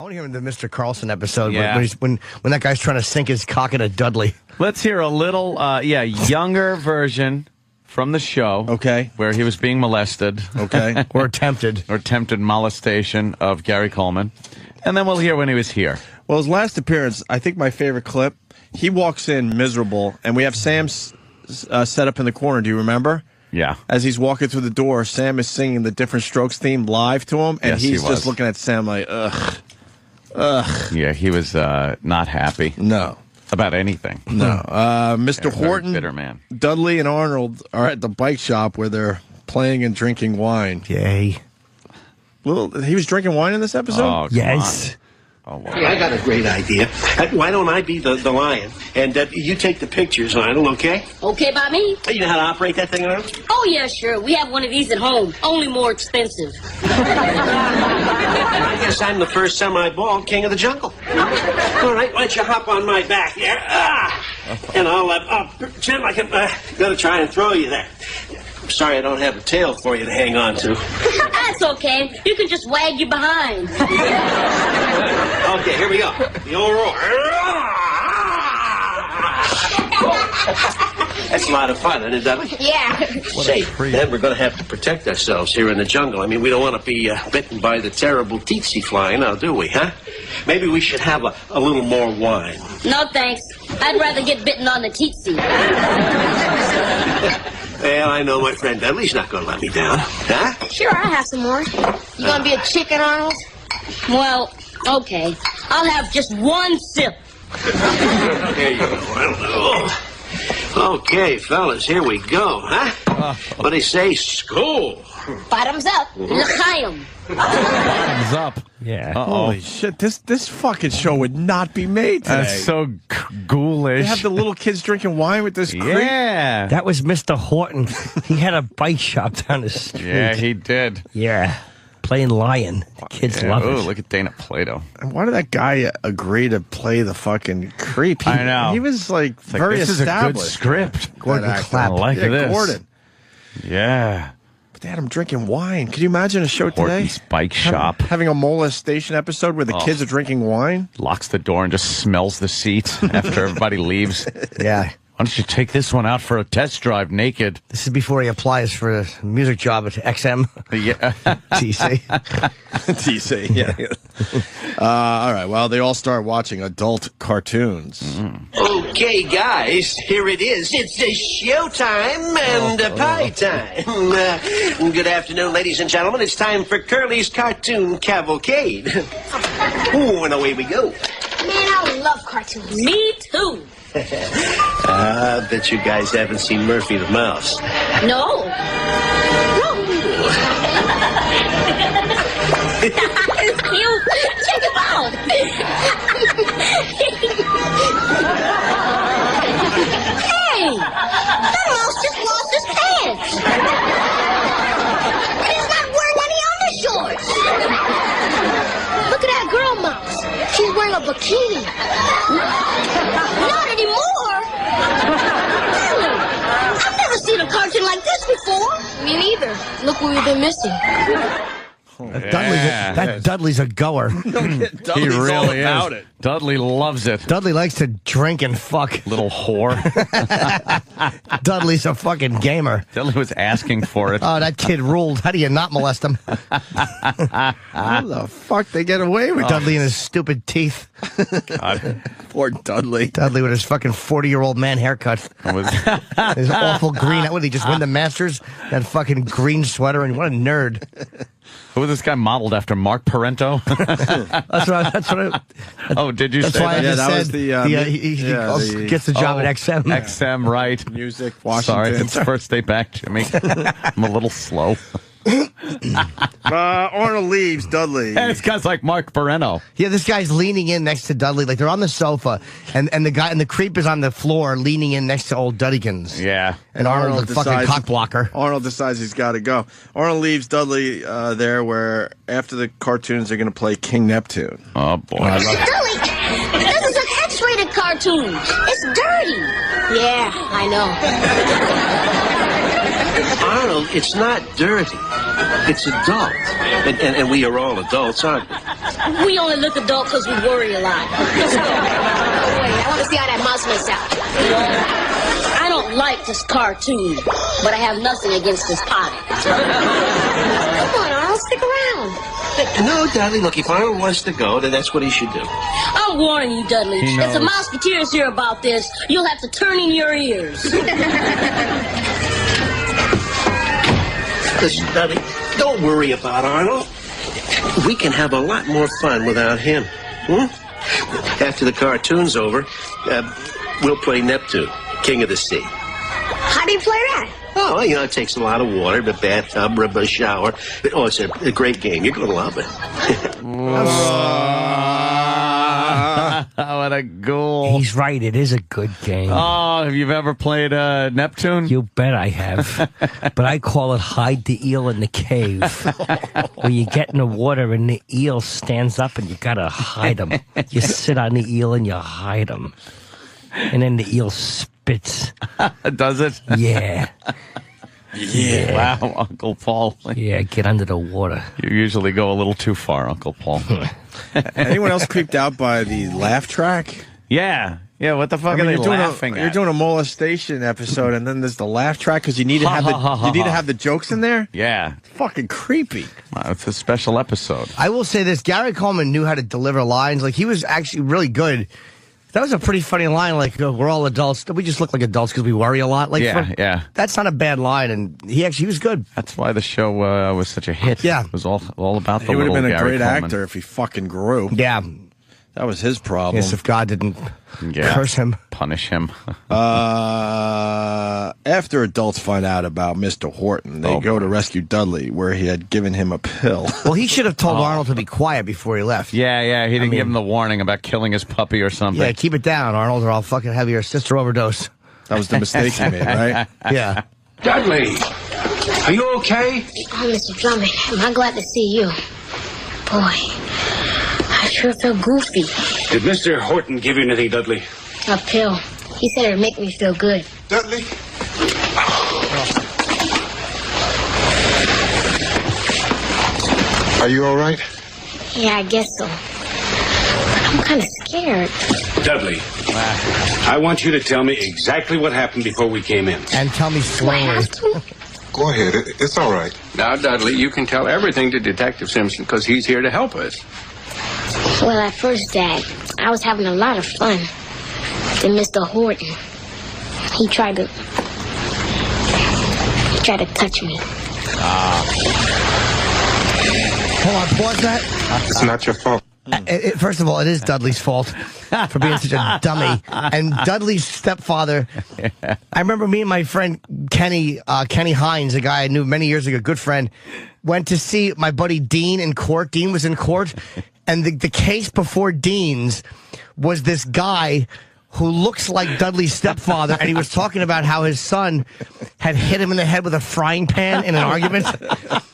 I want to hear the Mr. Carlson episode Yeah. when that guy's trying to sink his cock into Dudley. Let's hear a little, younger version from the show. Okay. Where he was being molested. Okay. Or attempted. Or attempted molestation of Gary Coleman. And then we'll hear when he was here. Well, his last appearance, I think my favorite clip, he walks in miserable, and we have Sam set up in the corner. Do you remember? Yeah. As he's walking through the door, Sam is singing the Different Strokes theme live to him, and Yes, he's he just was. looking at Sam like, ugh. Ugh. Yeah, he was not happy. No. About anything. No. Mr. Horton, bitter man. Dudley, and Arnold are at the bike shop where they're playing and drinking wine. Yay. Well, he was drinking wine in this episode? Oh, come Yes. on. Oh, wow. Yeah, I got a great idea. Why don't I be the lion? And you take the pictures, Lionel, okay? Okay by me? You know how to operate that thing around? Oh, yeah, sure. We have one of these at home. Only more expensive. I guess I'm the first semi-bald king of the jungle. All right, why don't you hop on my back there? And I'll pretend like I'm going to try and throw you there. I'm sorry I don't have a tail for you to hang on to. That's okay. You can just wag your behind. Okay, here we go. The old roar. That's a lot of fun, isn't it, Dudley? Yeah. Say, then we're going to have to protect ourselves here in the jungle. I mean, we don't want to be bitten by the terrible tsetse fly now, do we, huh? Maybe we should have a little more wine. No, thanks. I'd rather get bitten on the teetsy. Well, I know my friend Dudley's not going to let me down. Huh? Sure, I'll have some more. You gonna be a chicken, Arnold? Well, okay. I'll have just one sip. There you go. Okay, fellas, here we go, huh? What do they say? School. Bottoms up. L'chaim. Thumbs up. Yeah. Holy shit, this fucking show would not be made today. That's so ghoulish. They have the little kids drinking wine with this creep. Yeah. That was Mr. Horton. He had a bike shop down the street. Yeah, he did. Yeah. Playing lion. The kids love Oh, it. look at Dana Plato. And why did that guy agree to play the fucking creep? I know. He was like It's like, very this established. is a good script. Gordon That actor. Clapp. I like Yeah, this. Gordon. Yeah. But they had him drinking wine. Could you imagine a show today? Horton's bike shop. Having a molestation episode where the kids are drinking wine? Locks the door and just smells the seat after everybody leaves. Yeah. Why don't you take this one out for a test drive naked? This is before he applies for a music job at XM. Yeah. TC. TC, yeah. All right, well, they all start watching adult cartoons. Okay, guys, here it is. It's showtime and pie time. Good afternoon, ladies and gentlemen. It's time for Curly's Cartoon Cavalcade. Ooh, and away we go. Man, I love cartoons. Me too. I bet you guys haven't seen Murphy the Mouse. No. It's cute. Check him out. Hey, that mouse just lost his pants. And he's not wearing any undershorts. Look at that girl mouse. She's wearing a bikini. Not anymore. Really? I've never seen a cartoon like this before. Me neither. Look what we've been missing. Dudley's a goer. He Dudley's all really about is. it. Dudley loves it. Dudley likes to drink and fuck. Little whore. Dudley's a fucking gamer. Dudley was asking for it. Oh, that kid ruled. How do you not molest him? How the fuck they get away with Dudley and his stupid teeth. God. Poor Dudley. Dudley with his fucking 40-year-old man haircut. It was- His awful green. What did he just win the Masters? That fucking green sweater. And what a nerd. Who was this guy modeled after? Mark Parento? That's what I Oh, did you That's say why I that? Yeah, just that said was the, he the- gets the job Oh, at XM. XM, right. Music, Washington. Sorry, it's first day back, Jimmy. I'm a little slow. Arnold leaves Dudley. And it's guys like Mark Parento. Yeah, this guy's leaning in next to Dudley, like they're on the sofa, and the creep is on the floor, leaning in next to old Duddykins. Yeah. And Arnold's a fucking cock blocker. Arnold decides he's got to go. Arnold leaves Dudley there, where after the cartoons they're going to play King Neptune. Oh, boy. Dudley, this is an X-rated cartoon. It's dirty. Yeah, I know. Arnold, it's not dirty. It's adult. And we are all adults, aren't we? We only look adult because we worry a lot. Let's go. Oh, wait, I want to see how that mouse makes out. I don't like this cartoon, but I have nothing against this pie. Come on, Arnold, stick around. No, Dudley, look, if Arnold wants to go, then that's what he should do. I'm warning you, Dudley. He If the knows. Mouseketeers hear about this, you'll have to turn in your ears. Listen, Dudley, don't worry about Arnold. We can have a lot more fun without him. After the cartoon's over, we'll play Neptune, King of the Sea. How do you play that? Oh, well, it takes a lot of water, the bathtub, a shower. Oh, it's a great game. You're going to love it. What a ghoul. He's right. It is a good game. Oh, have you ever played Neptune? You bet I have. But I call it hide the eel in the cave. Where you get in the water and the eel stands up and you gotta hide him. You sit on the eel and you hide him. And then the eel spits. Does it? Yeah. Yeah. Wow, Uncle Paul. Yeah, get under the water. You usually go a little too far, Uncle Paul. Anyone else creeped out by the laugh track? Yeah. Yeah, what the fuck are they laughing You're at? doing a molestation episode, and then there's the laugh track because you need to have the jokes in there. Yeah. It's fucking creepy. It's a special episode. I will say this: Gary Coleman knew how to deliver lines. Like, he was actually really good. That was a pretty funny line. Like, we're all adults. We just look like adults because we worry a lot. Like, Yeah. That's not a bad line, and he was good. That's why the show was such a hit. Yeah. It was all about the He would have little been a Gary great Coleman. actor if he fucking grew. Yeah. That was his problem. Yes, if God didn't Yeah. curse him. Punish him. After adults find out about Mr. Horton, they go to rescue Dudley, where he had given him a pill. Well, he should have told Arnold to be quiet before he left. Yeah. He didn't give him the warning about killing his puppy or something. Yeah, keep it down, Arnold, or I'll fucking have your sister overdose. That was the mistake he made, right? Yeah. Dudley, are you okay? Oh, Mr. Drummond, I'm glad to see you. Boy, I sure feel goofy. Did Mr. Horton give you anything, Dudley? A pill. He said it'd make me feel good. Dudley? Are you all right? Yeah, I guess so. But I'm kind of scared. Dudley, I want you to tell me exactly what happened before we came in. And tell me Do I slowly. have to? Go ahead. It's all right. Now, Dudley, you can tell everything to Detective Simpson because he's here to help us. Well, at first, Dad, I was having a lot of fun. Then Mr. Horton, he tried to touch me. Hold on, pause that. It's not your fault. First of all, it is Dudley's fault for being such a dummy. And Dudley's stepfather, I remember me and my friend Kenny Hines, a guy I knew many years ago, good friend, went to see my buddy Dean in court. Dean was in court, and the case before Dean's was this guy who looks like Dudley's stepfather, and he was talking about how his son had hit him in the head with a frying pan in an argument.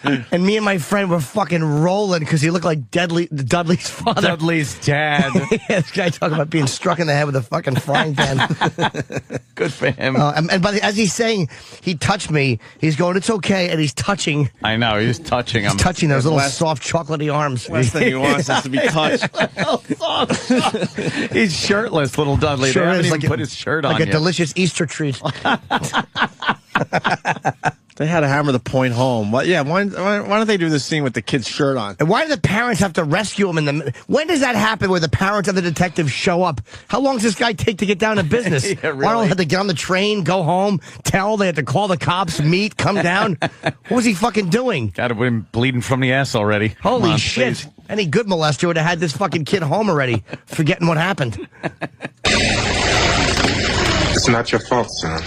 And me and my friend were fucking rolling because he looked like Dudley's father. Dudley's dad. Yeah, this guy talking about being struck in the head with a fucking frying pan. Good for him. As he's saying, he touched me. He's going, it's okay, and he's touching. I know, he's touching him. He's touching those little Last- soft chocolatey arms. Last thing he wants is to be touched. He's shirtless, little Dudley. Sure they haven't is, even like put his shirt on like a yet. delicious Easter treat. They had to hammer the point home. Why don't they do this scene with the kid's shirt on? And why do the parents have to rescue him? When does that happen where the parents of the detective show up? How long does this guy take to get down to business? Yeah, really. Arnold had to get on the train, go home, tell, they had to call the cops, meet, come down. What was he fucking doing? Got him bleeding from the ass already. Holy Come on, shit. please. Any good molester would have had this fucking kid home already, forgetting what happened. It's not your fault, son.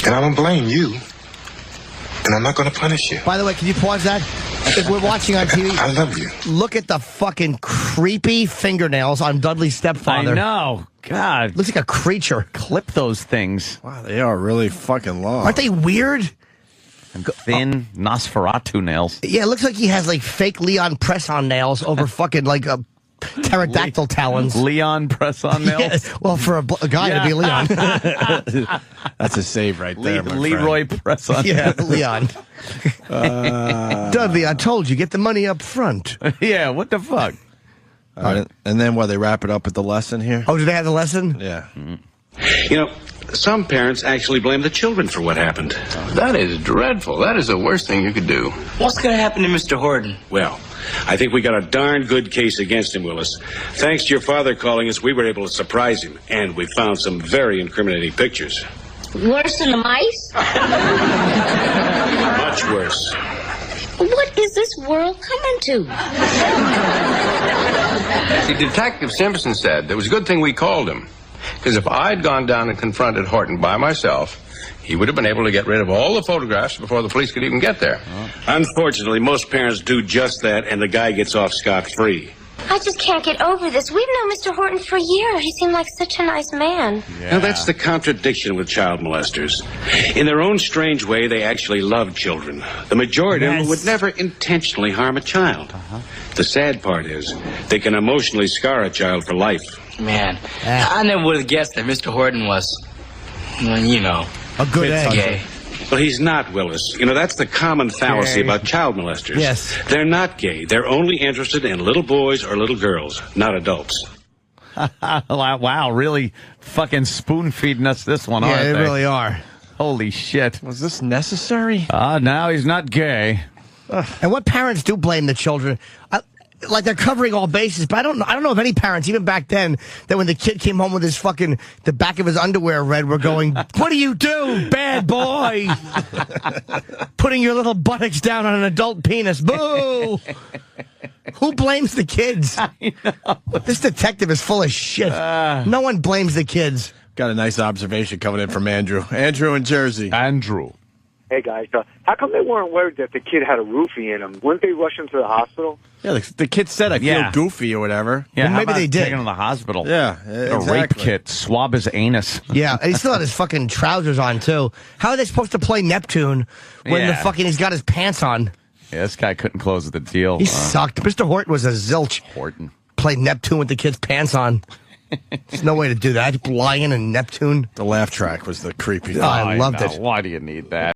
And I don't blame you. And I'm not going to punish you. By the way, can you pause that? If we're watching on TV, I love you. look at the fucking creepy fingernails on Dudley's stepfather. I know. God. Looks like a creature. Clip those things. Wow, they are really fucking long. Aren't they weird? And thin Nosferatu nails. Yeah, it looks like he has like fake Leon press-on nails over fucking like pterodactyl talons. Leon press-on nails. Yeah, well, for a guy to be Leon. That's a save right there, my Leroy press-on Yeah, nails. Leon. Dudley, I told you, get the money up front. Yeah, what the fuck? All right, and then they wrap it up with the lesson here? Oh, did they have the lesson? Yeah. You know, some parents actually blame the children for what happened. That is dreadful. That is the worst thing you could do. What's going to happen to Mr. Horton? Well, I think we got a darn good case against him, Willis. Thanks to your father calling us, we were able to surprise him, and we found some very incriminating pictures. Worse than the mice? Much worse. What is this world coming to? See, Detective Simpson said it was a good thing we called him. Because if I'd gone down and confronted Horton by myself, he would have been able to get rid of all the photographs before the police could even get there. Unfortunately, most parents do just that, and the guy gets off scot-free. I just can't get over this. We've known Mr. Horton for years. He seemed like such a nice man. Now, that's the contradiction with child molesters. In their own strange way, they actually love children. The majority of them would never intentionally harm a child. The sad part is, they can emotionally scar a child for life. Man, I never would have guessed that Mr. Horton was, you know, a good egg. gay. Well, he's not, Willis. You know, that's the common fallacy about child molesters. Yes. They're not gay. They're only interested in little boys or little girls, not adults. Wow, really fucking spoon-feeding us this one, aren't Yeah, they? they really are. Holy shit. Was this necessary? Now he's not gay. And what parents do blame the children? Like they're covering all bases, but I don't know of any parents, even back then, that when the kid came home with his fucking, the back of his underwear red, were going, "What do you do, bad boy? Putting your little buttocks down on an adult penis. Boo!" Who blames the kids? This detective is full of shit. No one blames the kids. Got a nice observation coming in from Andrew. Andrew in Jersey. Andrew. Hey, guys, how come they weren't worried that the kid had a roofie in him? Wouldn't they rush him to the hospital? Yeah, the kid said, I feel Yeah. goofy or whatever. Yeah, Well, how maybe about they did. Take him to the hospital. Yeah, A rape exactly. kit, swab his anus. Yeah, and he still had his fucking trousers on, too. How are they supposed to play Neptune when the Yeah. fucking he's got his pants on? Yeah, this guy couldn't close the deal. He sucked. Mr. Horton was a zilch. Horton. Played Neptune with the kid's pants on. There's no way to do that. Lion and Neptune. The laugh track was the creepy thing. Oh, I loved know. it. Why do you need that?